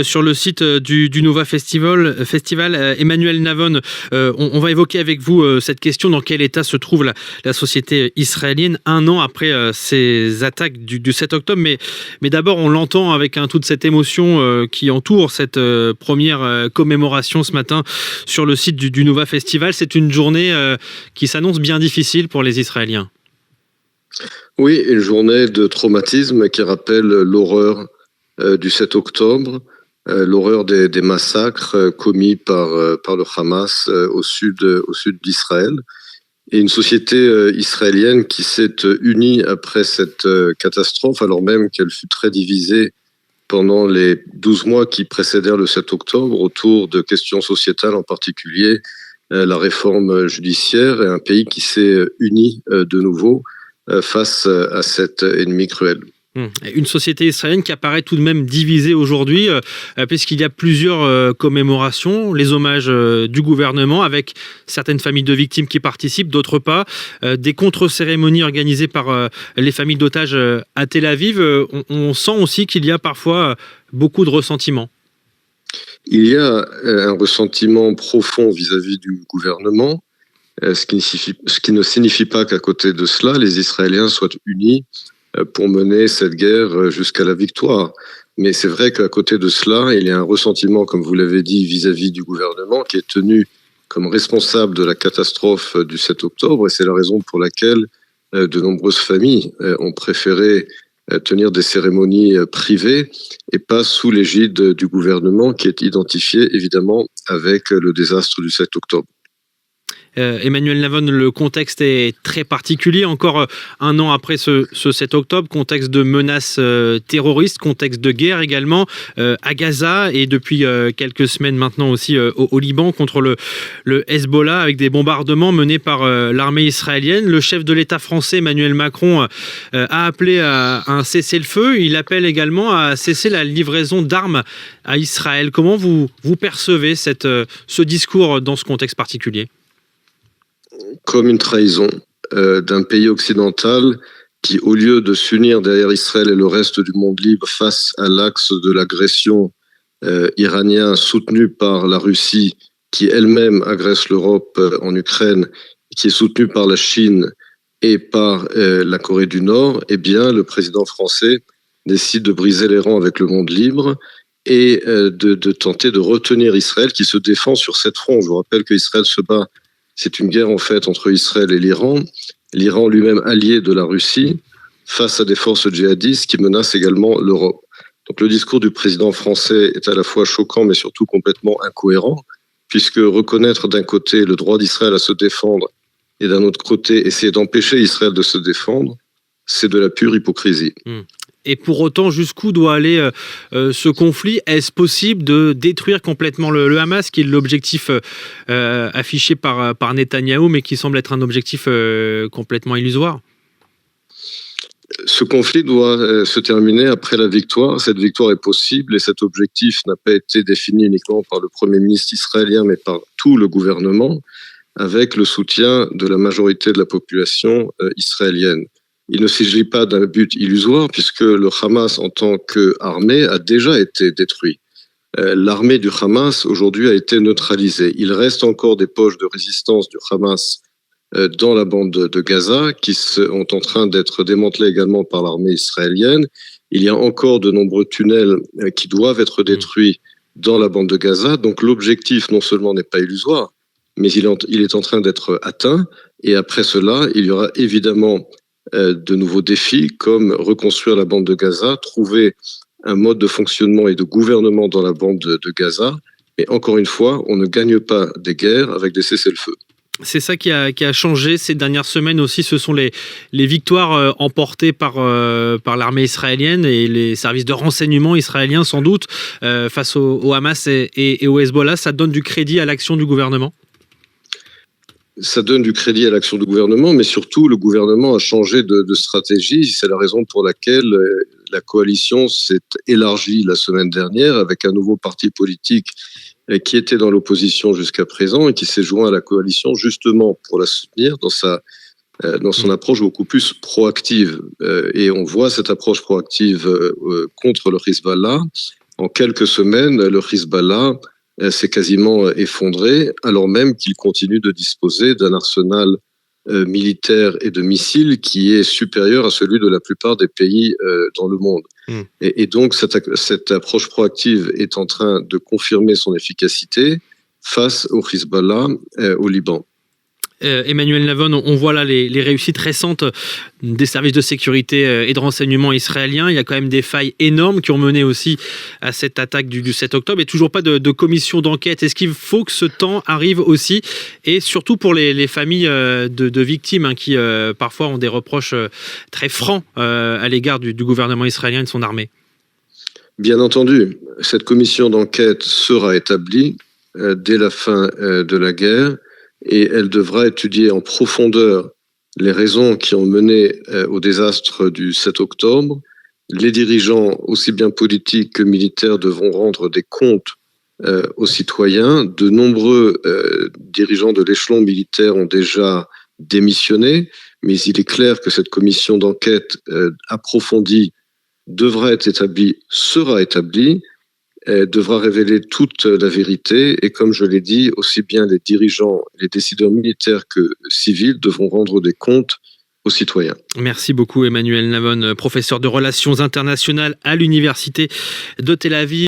Sur le site du Nova Festival, Emmanuel Navon, on va évoquer avec vous cette question: dans quel état se trouve la société israélienne un an après ces attaques du 7 octobre. Mais d'abord, on l'entend avec toute cette émotion qui entoure cette première commémoration ce matin sur le site du Nova Festival. C'est une journée qui s'annonce bien difficile pour les Israéliens. Oui, une journée de traumatisme qui rappelle l'horreur du 7 octobre, l'horreur des massacres commis par le Hamas au sud d'Israël, et une société israélienne qui s'est unie après cette catastrophe, alors même qu'elle fut très divisée pendant les 12 mois qui précédèrent le 7 octobre autour de questions sociétales, en particulier la réforme judiciaire, et un pays qui s'est uni de nouveau face à cet ennemi cruel. Une société israélienne qui apparaît tout de même divisée aujourd'hui, puisqu'il y a plusieurs commémorations, les hommages du gouvernement avec certaines familles de victimes qui participent, d'autres pas, des contre-cérémonies organisées par les familles d'otages à Tel Aviv. On sent aussi qu'il y a parfois beaucoup de ressentiment. Il y a un ressentiment profond vis-à-vis du gouvernement, ce qui ne signifie pas qu'à côté de cela, les Israéliens soient unis pour mener cette guerre jusqu'à la victoire. Mais c'est vrai qu'à côté de cela, il y a un ressentiment, comme vous l'avez dit, vis-à-vis du gouvernement qui est tenu comme responsable de la catastrophe du 7 octobre. Et c'est la raison pour laquelle de nombreuses familles ont préféré tenir des cérémonies privées et pas sous l'égide du gouvernement, qui est identifié évidemment avec le désastre du 7 octobre. Emmanuel Navon, le contexte est très particulier, encore un an après ce 7 octobre, contexte de menaces terroristes, contexte de guerre également à Gaza, et depuis quelques semaines maintenant aussi au Liban contre le Hezbollah, avec des bombardements menés par l'armée israélienne. Le chef de l'État français, Emmanuel Macron, a appelé à un cessez-le-feu. Il appelle également à cesser la livraison d'armes à Israël. Comment vous percevez ce discours dans ce contexte particulier ? Comme une trahison d'un pays occidental qui, au lieu de s'unir derrière Israël et le reste du monde libre face à l'axe de l'agression iranien soutenu par la Russie, qui elle-même agresse l'Europe en Ukraine, qui est soutenue par la Chine et par la Corée du Nord, eh bien, le président français décide de briser les rangs avec le monde libre et de tenter de retenir Israël, qui se défend sur 7 fronts. Je vous rappelle qu'Israël se bat. C'est une guerre en fait entre Israël et l'Iran. L'Iran lui-même allié de la Russie face à des forces djihadistes qui menacent également l'Europe. Donc le discours du président français est à la fois choquant mais surtout complètement incohérent, puisque reconnaître d'un côté le droit d'Israël à se défendre et d'un autre côté essayer d'empêcher Israël de se défendre, c'est de la pure hypocrisie. Et pour autant, jusqu'où doit aller ce conflit ? Est-ce possible de détruire complètement le Hamas, qui est l'objectif affiché par Netanyahou, mais qui semble être un objectif complètement illusoire ? Ce conflit doit se terminer après la victoire. Cette victoire est possible et cet objectif n'a pas été défini uniquement par le Premier ministre israélien, mais par tout le gouvernement, avec le soutien de la majorité de la population israélienne. Il ne s'agit pas d'un but illusoire, puisque le Hamas, en tant qu'armée, a déjà été détruit. L'armée du Hamas, aujourd'hui, a été neutralisée. Il reste encore des poches de résistance du Hamas dans la bande de Gaza, qui sont en train d'être démantelées également par l'armée israélienne. Il y a encore de nombreux tunnels qui doivent être détruits dans la bande de Gaza. Donc l'objectif, non seulement n'est pas illusoire, mais il est en train d'être atteint. Et après cela, il y aura évidemment de nouveaux défis, comme reconstruire la bande de Gaza, trouver un mode de fonctionnement et de gouvernement dans la bande de Gaza. Mais encore une fois, on ne gagne pas des guerres avec des cessez-le-feu. C'est ça qui a changé ces dernières semaines aussi. Ce sont les victoires emportées par l'armée israélienne et les services de renseignement israéliens, sans doute, face au Hamas et au Hezbollah. Ça donne du crédit à l'action du gouvernement ? Ça donne du crédit à l'action du gouvernement, mais surtout, le gouvernement a changé de stratégie. C'est la raison pour laquelle la coalition s'est élargie la semaine dernière avec un nouveau parti politique qui était dans l'opposition jusqu'à présent et qui s'est joint à la coalition justement pour la soutenir dans son approche beaucoup plus proactive. Et on voit cette approche proactive contre le Hezbollah En quelques semaines, le Hezbollah s'est quasiment effondré, alors même qu'il continue de disposer d'un arsenal militaire et de missiles qui est supérieur à celui de la plupart des pays dans le monde. Et donc, cette approche proactive est en train de confirmer son efficacité face au Hezbollah au Liban. Emmanuel Navon, on voit là les réussites récentes des services de sécurité et de renseignement israéliens. Il y a quand même des failles énormes qui ont mené aussi à cette attaque du 7 octobre et toujours pas de commission d'enquête. Est-ce qu'il faut que ce temps arrive aussi, et surtout pour les familles de victimes qui parfois ont des reproches très francs à l'égard du gouvernement israélien et de son armée? Bien entendu, cette commission d'enquête sera établie dès la fin de la guerre, et elle devra étudier en profondeur les raisons qui ont mené au désastre du 7 octobre. Les dirigeants, aussi bien politiques que militaires, devront rendre des comptes aux citoyens. De nombreux dirigeants de l'échelon militaire ont déjà démissionné, mais il est clair que cette commission d'enquête approfondie devra être établie, sera établie, devra révéler toute la vérité, et comme je l'ai dit, aussi bien les dirigeants, les décideurs militaires que civils devront rendre des comptes aux citoyens. Merci beaucoup Emmanuel Navon, professeur de relations internationales à l'université de Tel Aviv.